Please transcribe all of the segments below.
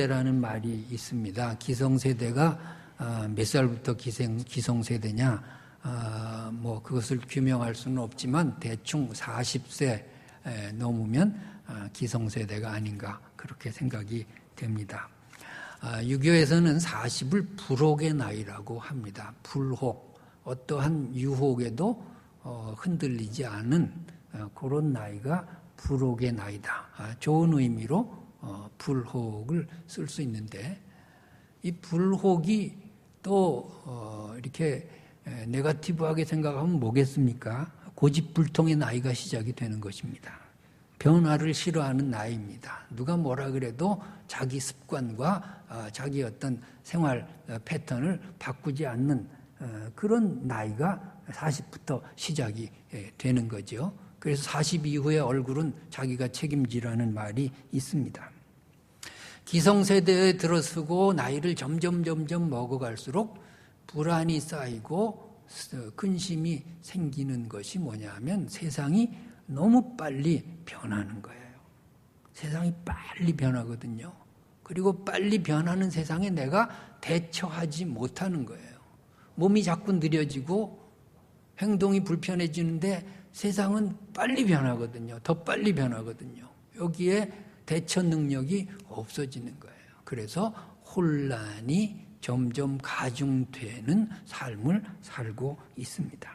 라는 말이 있습니다. 기성세대가 몇 살부터 기성세대냐, 그것을 규명할 수는 없지만 대충 40세 넘으면 기성세대가 아닌가 그렇게 생각이 됩니다. 유교에서는 40을 불혹의 나이라고 합니다. 불혹, 어떠한 유혹에도 흔들리지 않은 그런 나이가 불혹의 나이다. 좋은 의미로 불혹을 쓸 수 있는데, 이 불혹이 또 이렇게 네거티브하게 생각하면 뭐겠습니까? 고집불통의 나이가 시작이 되는 것입니다. 변화를 싫어하는 나이입니다. 누가 뭐라 그래도 자기 습관과 자기 어떤 생활 패턴을 바꾸지 않는 그런 나이가 40부터 시작이 되는 거죠. 그래서 40 이후의 얼굴은 자기가 책임지라는 말이 있습니다. 기성세대에 들어서고 나이를 점점 먹어갈수록 불안이 쌓이고 근심이 생기는 것이 뭐냐면 세상이 너무 빨리 변하는 거예요. 세상이 빨리 변하거든요. 그리고 빨리 변하는 세상에 내가 대처하지 못하는 거예요. 몸이 자꾸 느려지고 행동이 불편해지는데 세상은 빨리 변하거든요. 더 빨리 변하거든요. 여기에 대처 능력이 없어지는 거예요. 그래서 혼란이 점점 가중되는 삶을 살고 있습니다.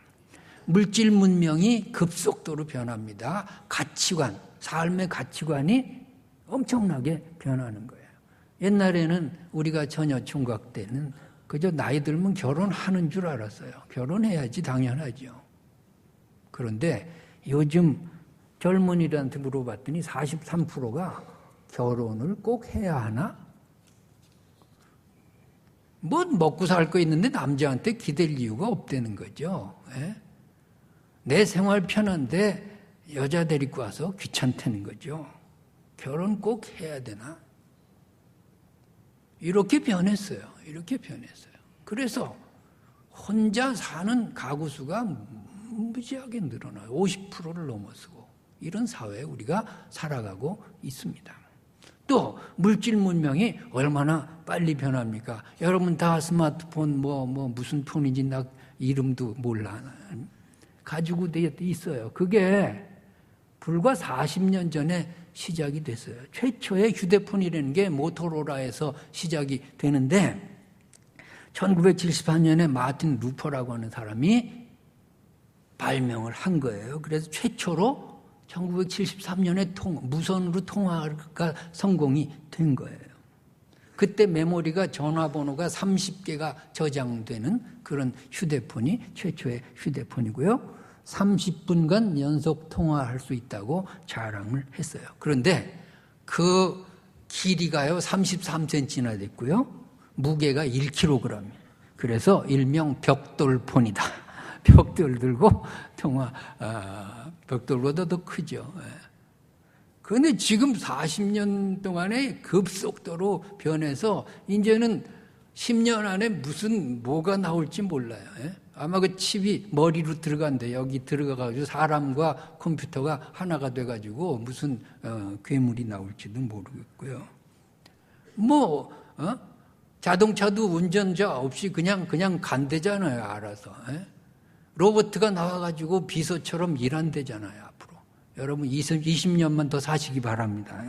물질 문명이 급속도로 변합니다. 가치관, 삶의 가치관이 엄청나게 변하는 거예요. 옛날에는 우리가 처녀 총각 때는 그저 나이 들면 결혼하는 줄 알았어요. 결혼해야지 당연하죠. 그런데 요즘 젊은이들한테 물어봤더니 43%가 결혼을 꼭 해야 하나? 뭐 먹고 살 거 있는데 남자한테 기댈 이유가 없다는 거죠. 예? 내 생활 편한데 여자 데리고 와서 귀찮다는 거죠. 결혼 꼭 해야 되나? 이렇게 변했어요. 이렇게 변했어요. 그래서 혼자 사는 가구 수가 무지하게 늘어나요. 50%를 넘어서고. 이런 사회에 우리가 살아가고 있습니다. 또 물질 문명이 얼마나 빨리 변합니까? 여러분 다 스마트폰 무슨 폰인지 나 이름도 몰라 가지고 있어요. 그게 불과 40년 전에 시작이 됐어요. 최초의 휴대폰이라는 게 모토로라에서 시작이 되는데 1974년에 마틴 루퍼라고 하는 사람이 발명을 한 거예요. 그래서 최초로 1973년에 무선으로 통화가 성공이 된 거예요. 그때 메모리가 전화번호가 30개가 저장되는 그런 휴대폰이 최초의 휴대폰이고요. 30분간 연속 통화할 수 있다고 자랑을 했어요. 그런데 그 길이가요 33cm나 됐고요. 무게가 1kg. 그래서 일명 벽돌폰이다. 벽돌 들고 벽돌보다 더 크죠. 그런데 지금 40년 동안에 급속도로 변해서 이제는 10년 안에 뭐가 나올지 몰라요. 아마 그 칩이 머리로 들어간대. 여기 들어가가지고 사람과 컴퓨터가 하나가 돼가지고 무슨 괴물이 나올지도 모르겠고요. 자동차도 운전자 없이 그냥 간대잖아요. 알아서. 로봇가 나와가지고 비서처럼 일한대잖아요. 앞으로. 여러분 20년만 더 사시기 바랍니다.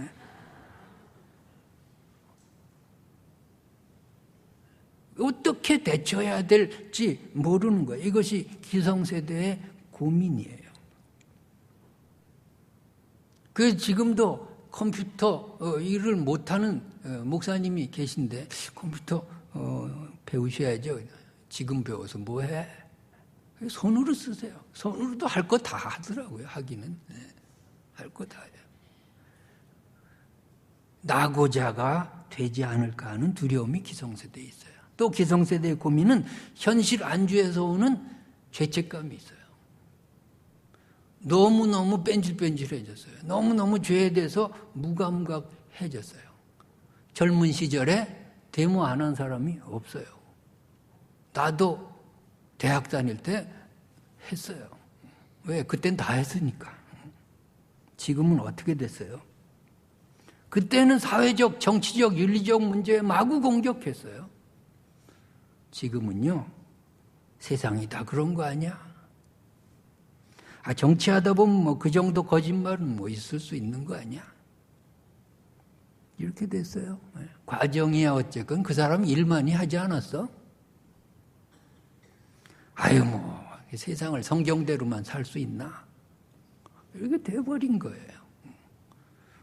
어떻게 대처해야 될지 모르는 거예요. 이것이 기성세대의 고민이에요. 지금도 컴퓨터 일을 못하는 목사님이 계신데 컴퓨터 배우셔야죠. 지금 배워서 뭐해? 손으로 쓰세요. 손으로도 할 거 다 하더라고요. 하기는. 할 거 다 해요. 낙오자가 되지 않을까 하는 두려움이 기성세대에 있어요. 또 기성세대의 고민은 현실 안주에서 오는 죄책감이 있어요. 너무너무 뺀질뺀질해졌어요. 너무너무 죄에 대해서 무감각해졌어요. 젊은 시절에 데모 안 한 사람이 없어요. 나도 대학 다닐 때 했어요. 왜? 그땐 다 했으니까. 지금은 어떻게 됐어요? 그때는 사회적, 정치적, 윤리적 문제에 마구 공격했어요. 지금은요, 세상이 다 그런 거 아니야? 정치하다 보면 뭐 그 정도 거짓말은 뭐 있을 수 있는 거 아니야? 이렇게 됐어요. 과정이야 어쨌건 그 사람 일만이 하지 않았어? 뭐 세상을 성경대로만 살 수 있나? 이렇게 돼버린 거예요.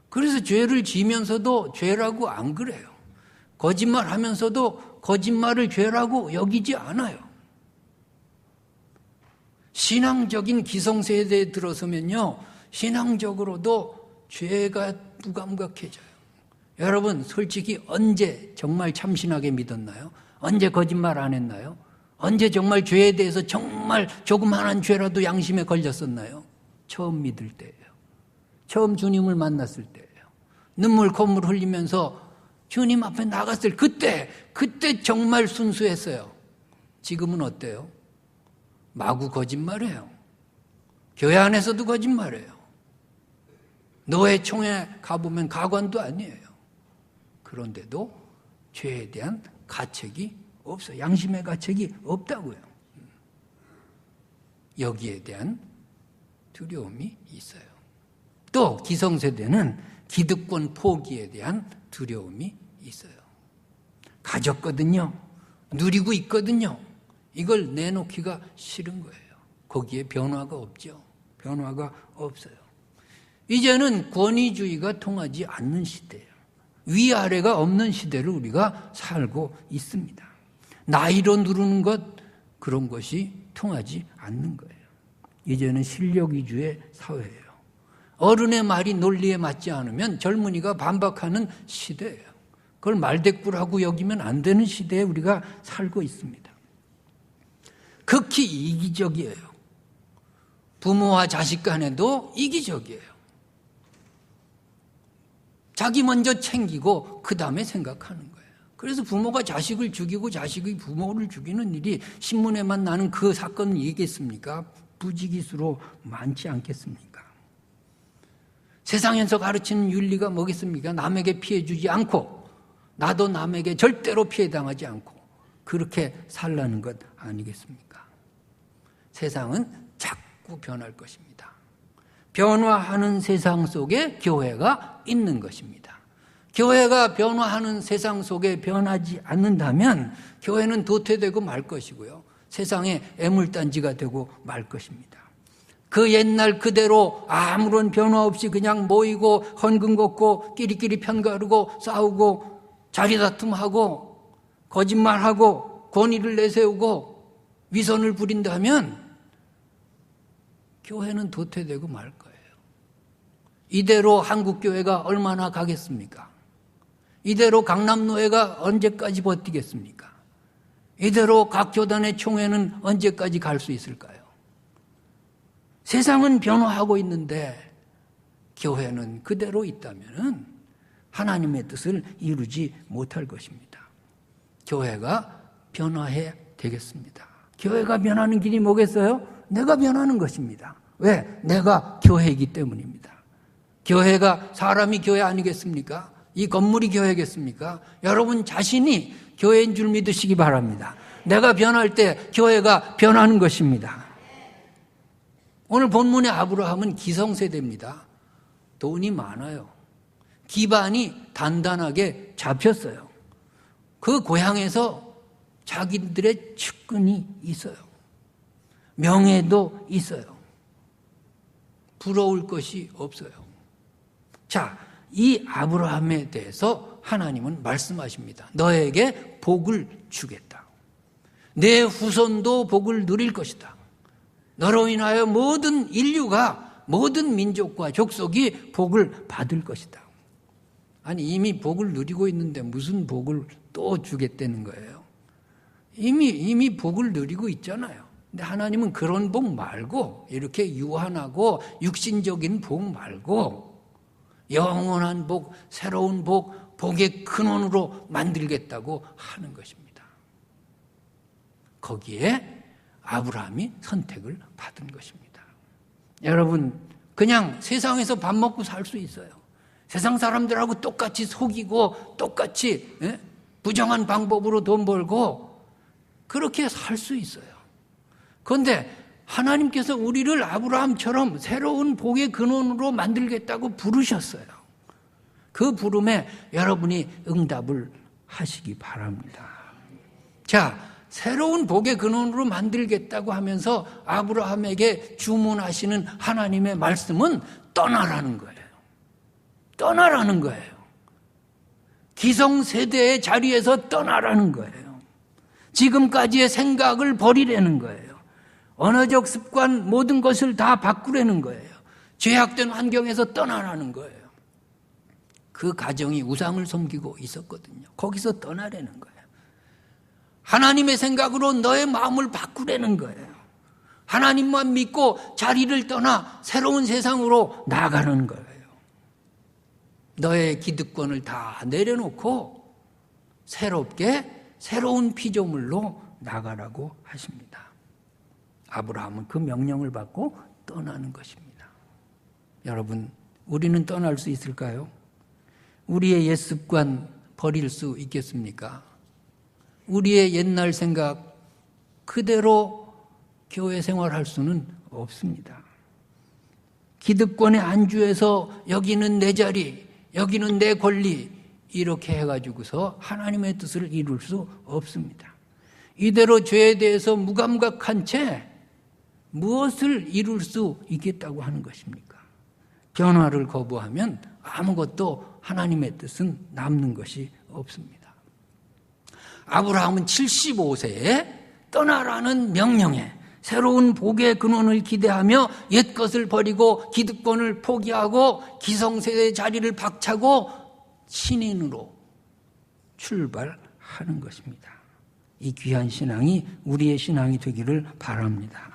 그래서 죄를 지면서도 죄라고 안 그래요. 거짓말하면서도 거짓말을 죄라고 여기지 않아요. 신앙적인 기성세대에 들어서면요, 신앙적으로도 죄가 무감각해져요. 여러분, 솔직히 언제 정말 참신하게 믿었나요? 언제 거짓말 안 했나요? 언제 정말 죄에 대해서 정말 조그만한 죄라도 양심에 걸렸었나요? 처음 믿을 때예요. 처음 주님을 만났을 때예요. 눈물 콧물 흘리면서 주님 앞에 나갔을 그때 정말 순수했어요. 지금은 어때요? 마구 거짓말해요. 교회 안에서도 거짓말해요. 노회총회 가보면 가관도 아니에요. 그런데도 죄에 대한 가책이 없어요. 양심의 가책이 없다고요. 여기에 대한 두려움이 있어요. 또 기성세대는 기득권 포기에 대한 두려움이 있어요. 가졌거든요. 누리고 있거든요. 이걸 내놓기가 싫은 거예요. 거기에 변화가 없죠. 변화가 없어요. 이제는 권위주의가 통하지 않는 시대예요. 위아래가 없는 시대를 우리가 살고 있습니다. 나이로 누르는 것, 그런 것이 통하지 않는 거예요. 이제는 실력 위주의 사회예요. 어른의 말이 논리에 맞지 않으면 젊은이가 반박하는 시대예요. 그걸 말대꾸라고 여기면 안 되는 시대에 우리가 살고 있습니다. 극히 이기적이에요. 부모와 자식 간에도 이기적이에요. 자기 먼저 챙기고 그 다음에 생각하는 거예요. 그래서 부모가 자식을 죽이고 자식이 부모를 죽이는 일이 신문에만 나는 그 사건을 얘기했습니까? 부지기수로 많지 않겠습니까? 세상에서 가르치는 윤리가 뭐겠습니까? 남에게 피해 주지 않고 나도 남에게 절대로 피해당하지 않고 그렇게 살라는 것 아니겠습니까? 세상은 자꾸 변할 것입니다. 변화하는 세상 속에 교회가 있는 것입니다. 교회가 변화하는 세상 속에 변하지 않는다면 교회는 도태되고 말 것이고요. 세상의 애물단지가 되고 말 것입니다. 그 옛날 그대로 아무런 변화 없이 그냥 모이고 헌금 걷고 끼리끼리 편가르고 싸우고 자리다툼하고 거짓말하고 권위를 내세우고 위선을 부린다면 교회는 도태되고 말 거예요. 이대로 한국교회가 얼마나 가겠습니까? 이대로 강남노회가 언제까지 버티겠습니까? 이대로 각 교단의 총회는 언제까지 갈 수 있을까요? 세상은 변화하고 있는데 교회는 그대로 있다면 하나님의 뜻을 이루지 못할 것입니다. 교회가 변화해야 되겠습니다. 교회가 변하는 길이 뭐겠어요? 내가 변하는 것입니다. 왜? 내가 교회이기 때문입니다. 교회가 사람이 교회 아니겠습니까? 이 건물이 교회겠습니까? 여러분 자신이 교회인 줄 믿으시기 바랍니다. 내가 변할 때 교회가 변하는 것입니다. 오늘 본문의 아브라함은 기성세대입니다. 돈이 많아요. 기반이 단단하게 잡혔어요. 그 고향에서 자기들의 측근이 있어요. 명예도 있어요. 부러울 것이 없어요. 자, 이 아브라함에 대해서 하나님은 말씀하십니다. 너에게 복을 주겠다. 내 후손도 복을 누릴 것이다. 너로 인하여 모든 인류가 모든 민족과 족속이 복을 받을 것이다. 아니 이미 복을 누리고 있는데 무슨 복을 또 주겠다는 거예요. 이미 복을 누리고 있잖아요. 근데 하나님은 그런 복 말고 이렇게 유한하고 육신적인 복 말고 영원한 복, 새로운 복, 복의 근원으로 만들겠다고 하는 것입니다. 거기에 아브라함이 선택을 받은 것입니다. 여러분, 그냥 세상에서 밥 먹고 살 수 있어요. 세상 사람들하고 똑같이 속이고 똑같이 부정한 방법으로 돈 벌고 그렇게 살 수 있어요. 그런데 하나님께서 우리를 아브라함처럼 새로운 복의 근원으로 만들겠다고 부르셨어요. 그 부름에 여러분이 응답을 하시기 바랍니다. 자, 새로운 복의 근원으로 만들겠다고 하면서 아브라함에게 주문하시는 하나님의 말씀은 떠나라는 거예요. 떠나라는 거예요. 기성세대의 자리에서 떠나라는 거예요. 지금까지의 생각을 버리라는 거예요. 언어적 습관 모든 것을 다 바꾸라는 거예요. 죄악된 환경에서 떠나라는 거예요. 그 가정이 우상을 섬기고 있었거든요. 거기서 떠나라는 거예요. 하나님의 생각으로 너의 마음을 바꾸라는 거예요. 하나님만 믿고 자리를 떠나 새로운 세상으로 나가는 거예요. 너의 기득권을 다 내려놓고 새롭게 새로운 피조물로 나가라고 하십니다. 아브라함은 그 명령을 받고 떠나는 것입니다. 여러분, 우리는 떠날 수 있을까요? 우리의 옛 습관 버릴 수 있겠습니까? 우리의 옛날 생각 그대로 교회 생활할 수는 없습니다. 기득권에 안주해서 여기는 내 자리, 여기는 내 권리 이렇게 해가지고서 하나님의 뜻을 이룰 수 없습니다. 이대로 죄에 대해서 무감각한 채 무엇을 이룰 수 있겠다고 하는 것입니까? 변화를 거부하면 아무것도 하나님의 뜻은 남는 것이 없습니다. 아브라함은 75세에 떠나라는 명령에 새로운 복의 근원을 기대하며 옛것을 버리고 기득권을 포기하고 기성세대의 자리를 박차고 신인으로 출발하는 것입니다. 이 귀한 신앙이 우리의 신앙이 되기를 바랍니다.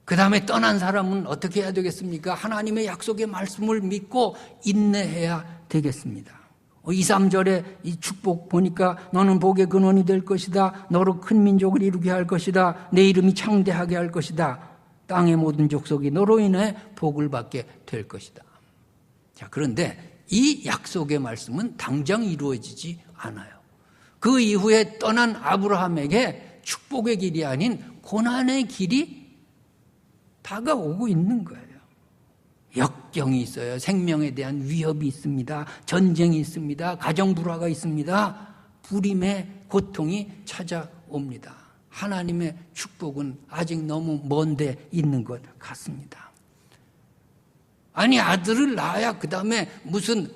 그 다음에 떠난 사람은 어떻게 해야 되겠습니까? 하나님의 약속의 말씀을 믿고 인내해야 되겠습니다. 2, 3절에 이 축복 보니까 너는 복의 근원이 될 것이다. 너로 큰 민족을 이루게 할 것이다. 내 이름이 창대하게 할 것이다. 땅의 모든 족속이 너로 인해 복을 받게 될 것이다. 자, 그런데 이 약속의 말씀은 당장 이루어지지 않아요. 그 이후에 떠난 아브라함에게 축복의 길이 아닌 고난의 길이 다가오고 있는 거예요. 역경이 있어요. 생명에 대한 위협이 있습니다. 전쟁이 있습니다. 가정 불화가 있습니다. 불임의 고통이 찾아옵니다. 하나님의 축복은 아직 너무 먼데 있는 것 같습니다. 아니, 아들을 낳아야 그 다음에 무슨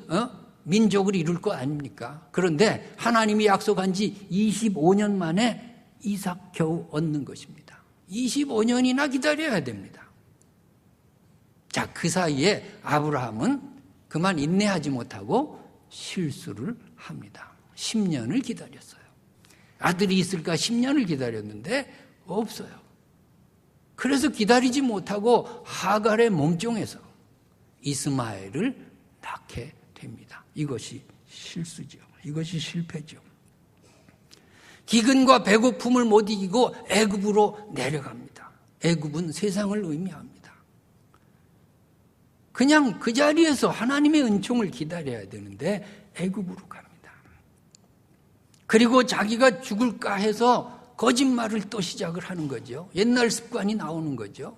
민족을 이룰 거 아닙니까? 그런데 하나님이 약속한 지 25년 만에 이삭 겨우 얻는 것입니다. 25년이나 기다려야 됩니다. 자, 그 사이에 아브라함은 그만 인내하지 못하고 실수를 합니다. 10년을 기다렸어요. 아들이 있을까 10년을 기다렸는데 없어요. 그래서 기다리지 못하고 하갈의 몸종에서 이스마엘을 낳게 됩니다. 이것이 실수죠. 이것이 실패죠. 기근과 배고픔을 못 이기고 애굽으로 내려갑니다. 애굽은 세상을 의미합니다. 그냥 그 자리에서 하나님의 은총을 기다려야 되는데 애굽으로 갑니다. 그리고 자기가 죽을까 해서 거짓말을 또 시작을 하는 거죠. 옛날 습관이 나오는 거죠.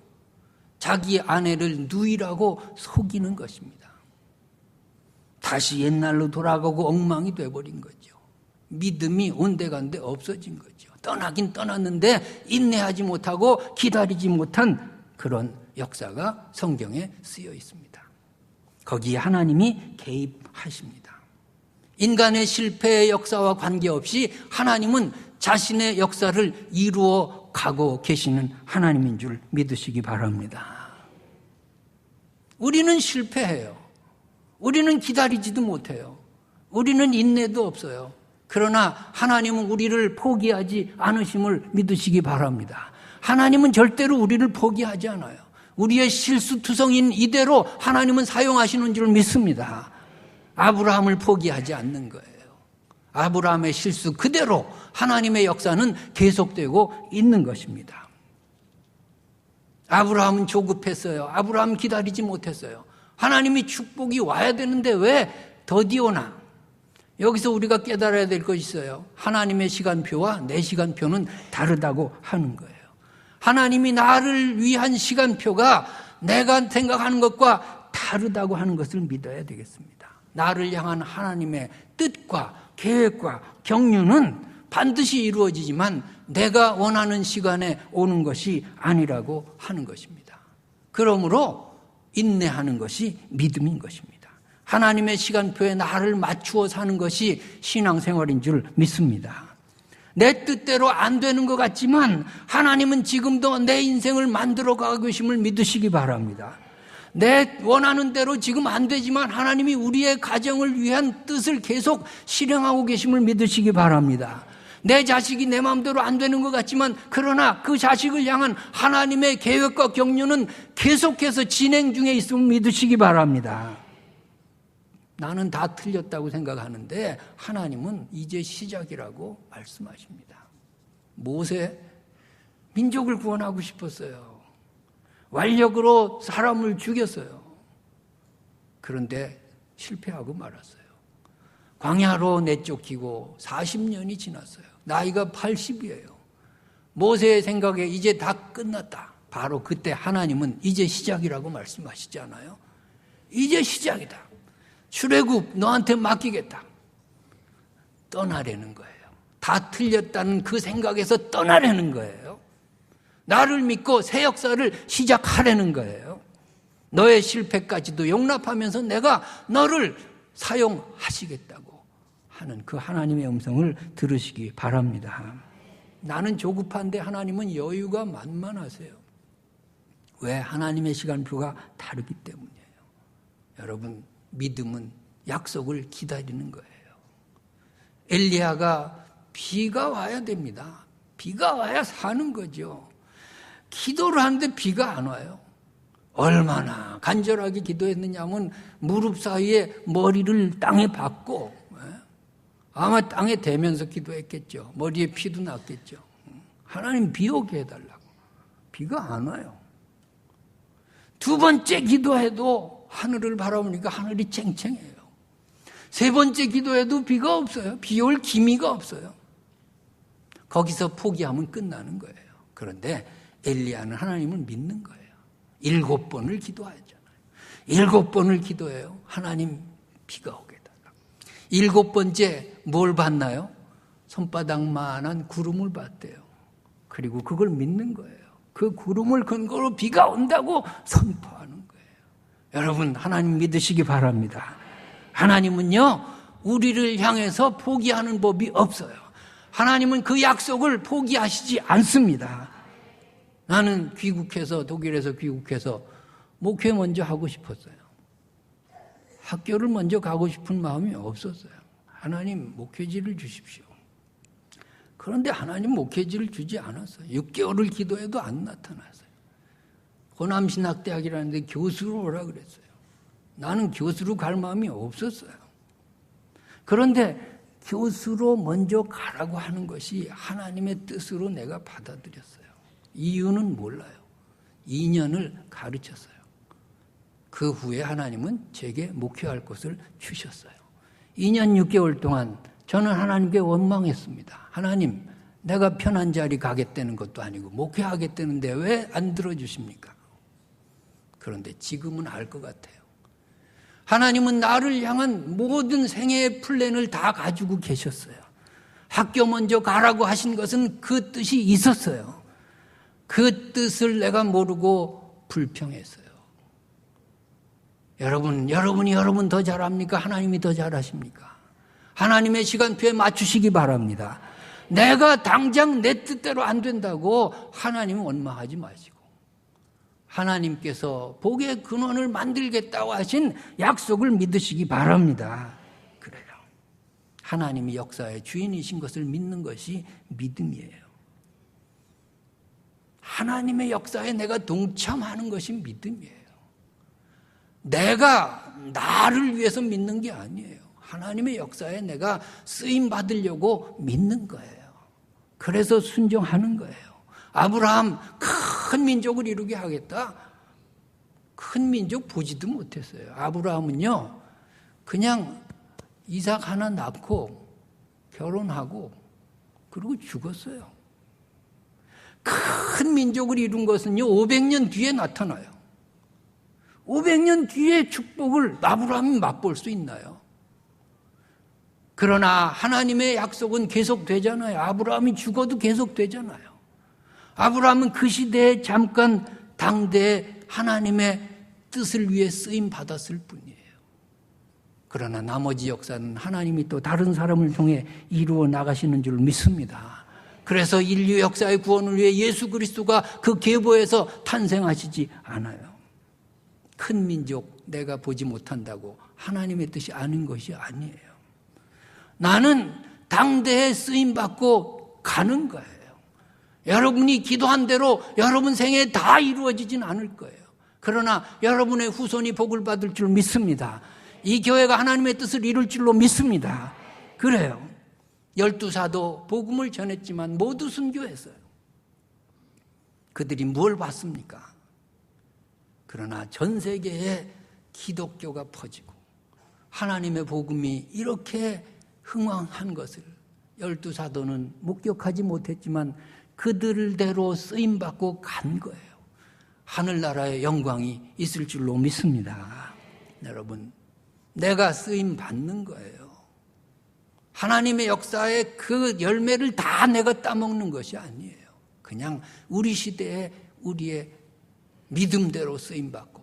자기 아내를 누이라고 속이는 것입니다. 다시 옛날로 돌아가고 엉망이 돼버린 거죠. 믿음이 온데간데 없어진 거죠. 떠나긴 떠났는데 인내하지 못하고 기다리지 못한 그런 역사가 성경에 쓰여 있습니다. 거기에 하나님이 개입하십니다. 인간의 실패의 역사와 관계없이 하나님은 자신의 역사를 이루어 가고 계시는 하나님인 줄 믿으시기 바랍니다. 우리는 실패해요. 우리는 기다리지도 못해요. 우리는 인내도 없어요. 그러나 하나님은 우리를 포기하지 않으심을 믿으시기 바랍니다. 하나님은 절대로 우리를 포기하지 않아요. 우리의 실수투성인 이대로 하나님은 사용하시는 줄 믿습니다. 아브라함을 포기하지 않는 거예요. 아브라함의 실수 그대로 하나님의 역사는 계속되고 있는 것입니다. 아브라함은 조급했어요. 아브라함 기다리지 못했어요. 하나님이 축복이 와야 되는데 왜 더디 오나? 여기서 우리가 깨달아야 될 것이 있어요. 하나님의 시간표와 내 시간표는 다르다고 하는 거예요. 하나님이 나를 위한 시간표가 내가 생각하는 것과 다르다고 하는 것을 믿어야 되겠습니다. 나를 향한 하나님의 뜻과 계획과 경륜은 반드시 이루어지지만 내가 원하는 시간에 오는 것이 아니라고 하는 것입니다. 그러므로 인내하는 것이 믿음인 것입니다. 하나님의 시간표에 나를 맞추어 사는 것이 신앙생활인 줄 믿습니다. 내 뜻대로 안 되는 것 같지만 하나님은 지금도 내 인생을 만들어 가고 계심을 믿으시기 바랍니다. 내 원하는 대로 지금 안 되지만 하나님이 우리의 가정을 위한 뜻을 계속 실행하고 계심을 믿으시기 바랍니다. 내 자식이 내 마음대로 안 되는 것 같지만 그러나 그 자식을 향한 하나님의 계획과 경륜은 계속해서 진행 중에 있음을 믿으시기 바랍니다. 나는 다 틀렸다고 생각하는데 하나님은 이제 시작이라고 말씀하십니다. 모세, 민족을 구원하고 싶었어요. 완력으로 사람을 죽였어요. 그런데 실패하고 말았어요. 광야로 내쫓기고 40년이 지났어요. 나이가 80이에요. 모세의 생각에 이제 다 끝났다. 바로 그때 하나님은 이제 시작이라고 말씀하시지 않아요? 이제 시작이다. 출애굽 너한테 맡기겠다. 떠나려는 거예요. 다 틀렸다는 그 생각에서 떠나려는 거예요. 나를 믿고 새 역사를 시작하려는 거예요. 너의 실패까지도 용납하면서 내가 너를 사용하시겠다고 하는 그 하나님의 음성을 들으시기 바랍니다. 나는 조급한데 하나님은 여유가 만만하세요. 왜? 하나님의 시간표가 다르기 때문이에요. 여러분, 믿음은 약속을 기다리는 거예요. 엘리야가 비가 와야 됩니다. 비가 와야 사는 거죠. 기도를 하는데 비가 안 와요. 얼마나 간절하게 기도했느냐면 무릎 사이에 머리를 땅에 박고 아마 땅에 대면서 기도했겠죠. 머리에 피도 났겠죠. 하나님 비 오게 해달라고. 비가 안 와요. 두 번째 기도해도 하늘을 바라보니까 하늘이 쨍쨍해요. 세 번째 기도해도 비가 없어요. 비 올 기미가 없어요. 거기서 포기하면 끝나는 거예요. 그런데 엘리야는 하나님을 믿는 거예요. 7번을 기도하잖아요. 7번을 기도해요. 하나님 비가 오게 해달라고. 7번째 뭘 봤나요? 손바닥만한 구름을 봤대요. 그리고 그걸 믿는 거예요. 그 구름을 근거로 비가 온다고 선포하는 거예요. 여러분, 하나님 믿으시기 바랍니다. 하나님은요, 우리를 향해서 포기하는 법이 없어요. 하나님은 그 약속을 포기하시지 않습니다. 나는 귀국해서, 독일에서 귀국해서 목회 먼저 하고 싶었어요. 학교를 먼저 가고 싶은 마음이 없었어요. 하나님 목회지를 주십시오. 그런데 하나님 목회지를 주지 않았어요. 6개월을 기도해도 안 나타났어요. 호남신학대학이라는데 교수로 오라 그랬어요. 나는 교수로 갈 마음이 없었어요. 그런데 교수로 먼저 가라고 하는 것이 하나님의 뜻으로 내가 받아들였어요. 이유는 몰라요. 2년을 가르쳤어요. 그 후에 하나님은 제게 목회할 것을 주셨어요. 2년 6개월 동안 저는 하나님께 원망했습니다. 하나님, 내가 편한 자리 가겠다는 것도 아니고 목회하겠다는데 왜 안 들어주십니까? 그런데 지금은 알 것 같아요. 하나님은 나를 향한 모든 생애의 플랜을 다 가지고 계셨어요. 학교 먼저 가라고 하신 것은 그 뜻이 있었어요. 그 뜻을 내가 모르고 불평했어요. 여러분이 여러분 더 잘합니까? 하나님이 더 잘하십니까? 하나님의 시간표에 맞추시기 바랍니다. 내가 당장 내 뜻대로 안 된다고 하나님은 원망하지 마시고 하나님께서 복의 근원을 만들겠다고 하신 약속을 믿으시기 바랍니다. 그래요. 하나님이 역사의 주인이신 것을 믿는 것이 믿음이에요. 하나님의 역사에 내가 동참하는 것이 믿음이에요. 내가 나를 위해서 믿는 게 아니에요. 하나님의 역사에 내가 쓰임 받으려고 믿는 거예요. 그래서 순종하는 거예요. 아브라함 큰 민족을 이루게 하겠다. 큰 민족 보지도 못했어요. 아브라함은요, 그냥 이삭 하나 낳고 결혼하고 그리고 죽었어요. 큰 민족을 이룬 것은요, 500년 뒤에 나타나요. 500년 뒤에 축복을 아브라함이 맛볼 수 있나요? 그러나 하나님의 약속은 계속되잖아요. 아브라함이 죽어도 계속되잖아요. 아브라함은 그 시대에 잠깐 당대에 하나님의 뜻을 위해 쓰임 받았을 뿐이에요. 그러나 나머지 역사는 하나님이 또 다른 사람을 통해 이루어 나가시는 줄 믿습니다. 그래서 인류 역사의 구원을 위해 예수 그리스도가 그 계보에서 탄생하시지 않아요. 큰 민족 내가 보지 못한다고 하나님의 뜻이 아닌 것이 아니에요. 나는 당대에 쓰임받고 가는 거예요. 여러분이 기도한 대로 여러분 생에 다 이루어지진 않을 거예요. 그러나 여러분의 후손이 복을 받을 줄 믿습니다. 이 교회가 하나님의 뜻을 이룰 줄로 믿습니다. 그래요. 12사도 복음을 전했지만 모두 순교했어요. 그들이 뭘 봤습니까? 그러나 전 세계에 기독교가 퍼지고 하나님의 복음이 이렇게 흥왕한 것을 12사도는 목격하지 못했지만 그들대로 쓰임받고 간 거예요. 하늘나라의 영광이 있을 줄로 믿습니다. 여러분, 내가 쓰임받는 거예요. 하나님의 역사의 그 열매를 다 내가 따먹는 것이 아니에요. 그냥 우리 시대에 우리의 믿음대로 쓰임받고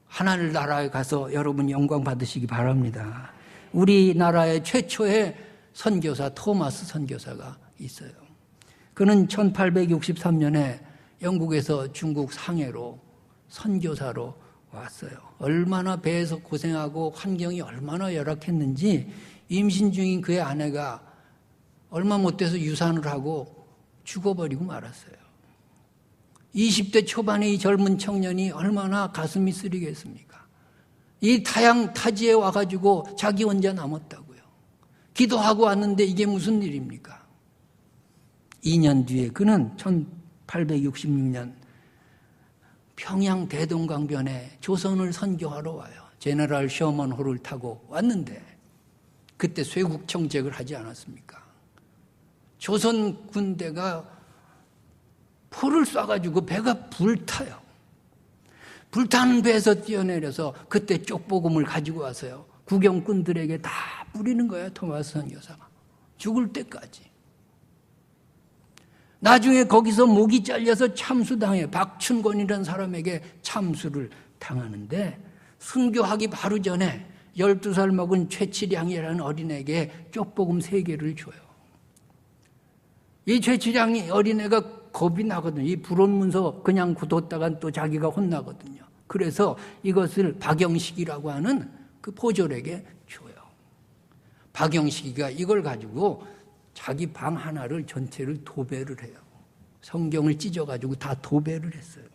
하늘나라에 가서 여러분 영광 받으시기 바랍니다. 우리나라의 최초의 선교사 토마스 선교사가 있어요. 그는 1863년에 영국에서 중국 상해로 선교사로 왔어요. 얼마나 배에서 고생하고 환경이 얼마나 열악했는지 임신 중인 그의 아내가 얼마 못 돼서 유산을 하고 죽어버리고 말았어요. 20대 초반의 이 젊은 청년이 얼마나 가슴이 쓰리겠습니까? 이 타지에 와가지고 자기 혼자 남았다고요. 기도하고 왔는데 이게 무슨 일입니까? 2년 뒤에 그는 1866년 평양 대동강변에 조선을 선교하러 와요. 제너럴 셔먼호를 타고 왔는데 그때 쇄국 정책을 하지 않았습니까? 조선 군대가 포를 쏴가지고 배가 불타요. 불타는 배에서 뛰어내려서 그때 쪽복음을 가지고 와서요. 구경꾼들에게 다 뿌리는 거예요. 토마스 선교사가. 죽을 때까지. 나중에 거기서 목이 잘려서 참수당해. 박춘권이라는 사람에게 참수를 당하는데 순교하기 바로 전에 12살 먹은 최치량이라는 어린애에게 쪽복음 3개를 줘요. 이 최치량이 어린애가 겁이 나거든요. 이 불온 문서 그냥 굳었다간 또 자기가 혼나거든요. 그래서 이것을 박영식이라고 하는 그 포졸에게 줘요. 박영식이가 이걸 가지고 자기 방 하나를 전체를 도배를 해요. 성경을 찢어가지고 다 도배를 했어요.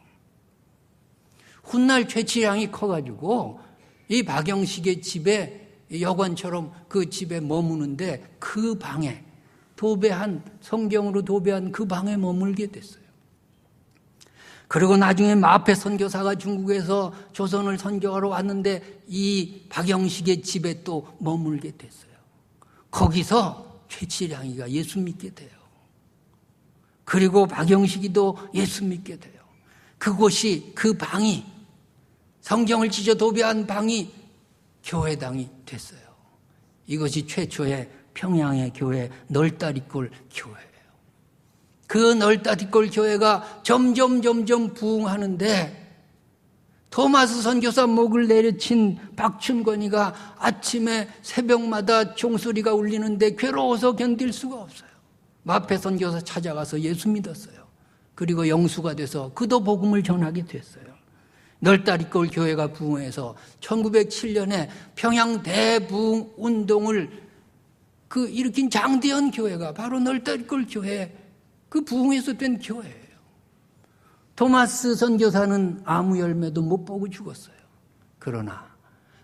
훗날 최치량이 커가지고 이 박영식의 집에 여관처럼 그 집에 머무는데 그 방에 성경으로 도배한 그 방에 머물게 됐어요. 그리고 나중에 마페 선교사가 중국에서 조선을 선교하러 왔는데 이 박영식의 집에 또 머물게 됐어요. 거기서 최치량이가 예수 믿게 돼요. 그리고 박영식이도 예수 믿게 돼요. 그곳이 그 방이 성경을 찢어 도배한 방이 교회당이 됐어요. 이것이 최초의 평양의 교회 널다리꼴 교회예요. 그 널다리꼴 교회가 점점 부흥하는데 토마스 선교사 목을 내려친 박춘권이가 아침에 새벽마다 종소리가 울리는데 괴로워서 견딜 수가 없어요. 마페 선교사 찾아가서 예수 믿었어요. 그리고 영수가 돼서 그도 복음을 전하게 됐어요. 널다리꼴 교회가 부흥해서 1907년에 평양 대부흥 운동을 일으킨 장대현 교회가 바로 널다리꼴 교회 그 부흥에서 된 교회예요. 토마스 선교사는 아무 열매도 못 보고 죽었어요. 그러나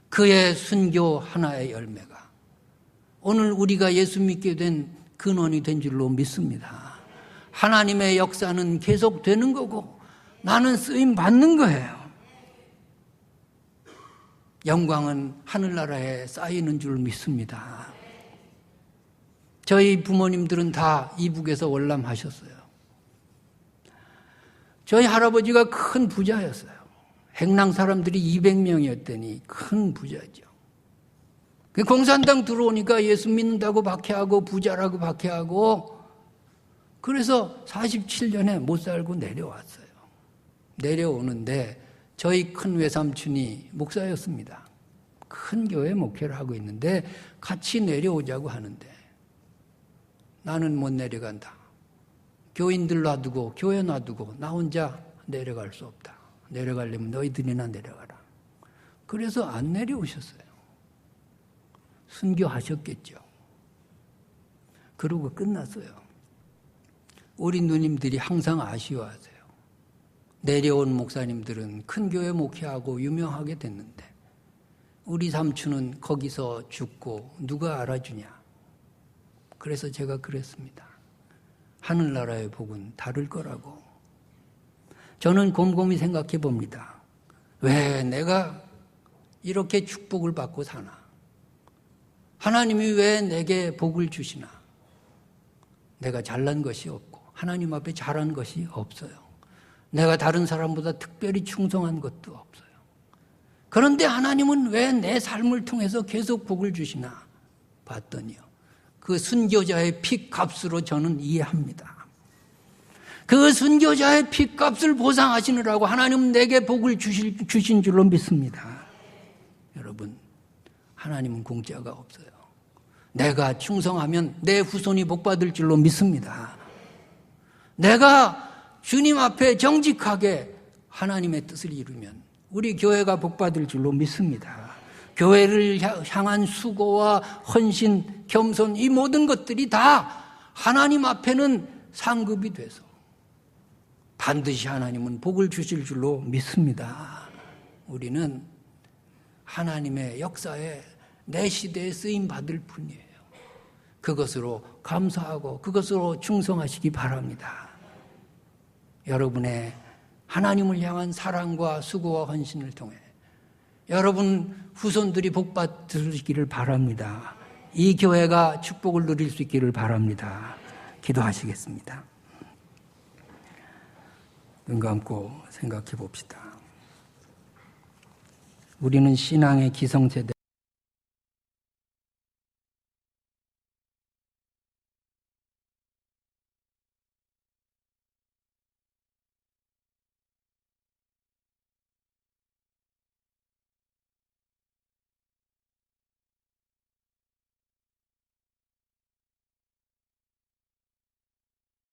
그의 순교 하나의 열매가 오늘 우리가 예수 믿게 된 근원이 된 줄로 믿습니다. 하나님의 역사는 계속되는 거고 나는 쓰임 받는 거예요. 영광은 하늘나라에 쌓이는 줄 믿습니다. 저희 부모님들은 다 이북에서 월남하셨어요. 저희 할아버지가 큰 부자였어요. 행랑 사람들이 200명이었더니 큰 부자죠. 공산당 들어오니까 예수 믿는다고 박해하고 부자라고 박해하고 그래서 47년에 못 살고 내려왔어요. 내려오는데 저희 큰 외삼촌이 목사였습니다. 큰 교회 목회를 하고 있는데 같이 내려오자고 하는데 나는 못 내려간다. 교인들 놔두고 교회 놔두고 나 혼자 내려갈 수 없다. 내려가려면 너희들이나 내려가라. 그래서 안 내려오셨어요. 순교하셨겠죠. 그러고 끝났어요. 우리 누님들이 항상 아쉬워하세요. 내려온 목사님들은 큰 교회 목회하고 유명하게 됐는데 우리 삼촌은 거기서 죽고 누가 알아주냐. 그래서 제가 그랬습니다. 하늘나라의 복은 다를 거라고. 저는 곰곰이 생각해 봅니다. 왜 내가 이렇게 축복을 받고 사나? 하나님이 왜 내게 복을 주시나? 내가 잘난 것이 없고 하나님 앞에 잘한 것이 없어요. 내가 다른 사람보다 특별히 충성한 것도 없어요. 그런데 하나님은 왜 내 삶을 통해서 계속 복을 주시나 봤더니요. 그 순교자의 핏값으로 저는 이해합니다. 그 순교자의 핏값을 보상하시느라고 하나님은 내게 복을 주신 줄로 믿습니다. 여러분, 하나님은 공짜가 없어요. 내가 충성하면 내 후손이 복받을 줄로 믿습니다. 내가 주님 앞에 정직하게 하나님의 뜻을 이루면 우리 교회가 복받을 줄로 믿습니다. 교회를 향한 수고와 헌신, 겸손 이 모든 것들이 다 하나님 앞에는 상급이 돼서 반드시 하나님은 복을 주실 줄로 믿습니다. 우리는 하나님의 역사에 내 시대에 쓰임 받을 뿐이에요. 그것으로 감사하고 그것으로 충성하시기 바랍니다. 여러분의 하나님을 향한 사랑과 수고와 헌신을 통해 여러분 후손들이 복받으시기를 바랍니다. 이 교회가 축복을 누릴 수 있기를 바랍니다. 기도하시겠습니다. 눈 감고 생각해 봅시다. 우리는 신앙의 기성세대